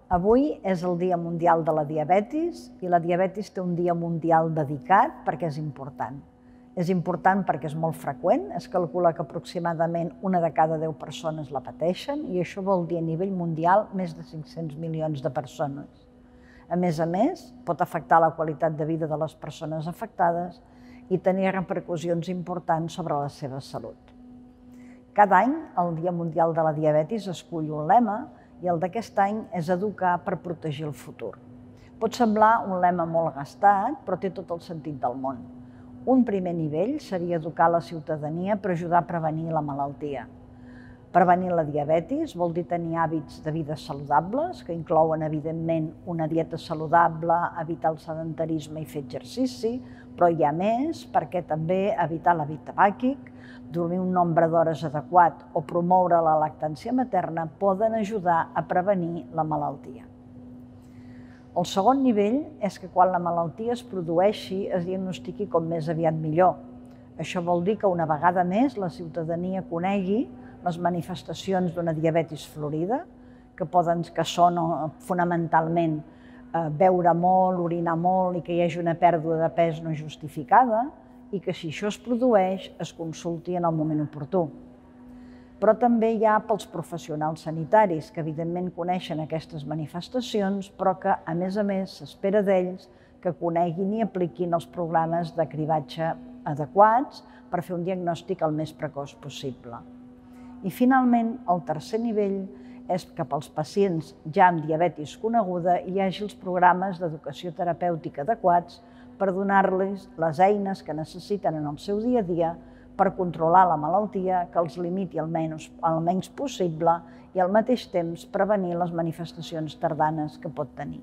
Avui és el Dia Mundial de la Diabetis i la diabetis té un dia mundial dedicat perquè és important. És important perquè és molt freqüent, es calcula que aproximadament una de cada 10 persones la pateixen i això vol dir a nivell mundial més de 500 milions de persones. A més, pot afectar la qualitat de vida de les persones afectades i tenir repercussions importants sobre la seva salut. Cada any, el Dia Mundial de la Diabetis escull un lema i el d'aquest any és educar per protegir el futur. Pot semblar un lema molt gastat, però té tot el sentit del món. Un primer nivell seria educar la ciutadania per ajudar a prevenir la malaltia. Prevenir la diabetis vol dir tenir hàbits de vida saludables, que inclouen, evidentment, una dieta saludable, evitar el sedentarisme i fer exercici, però hi ha més, perquè també evitar l'hàbit tabàquic, dormir un nombre d'hores adequat o promoure la lactància materna poden ajudar a prevenir la malaltia. El segon nivell és que quan la malaltia es produeixi es diagnostiqui com més aviat millor. Això vol dir que una vegada més la ciutadania conegui les manifestacions d'una diabetis florida, que són fonamentalment beure molt, orinar molt i que hi hagi una pèrdua de pes no justificada i que si això es produeix es consulti en el moment oportú. Però també hi ha pels professionals sanitaris que evidentment coneixen aquestes manifestacions però que a més s'espera d'ells que coneguin i apliquin els programes de cribatge adequats per fer un diagnòstic el més precoç possible. I finalment, el tercer nivell és que pels pacients ja amb diabetis coneguda hi hagi els programes d'educació terapèutica adequats per donar-los les eines que necessiten en el seu dia a dia per controlar la malaltia, que els limiti el menys possible i al mateix temps prevenir les manifestacions tardanes que pot tenir.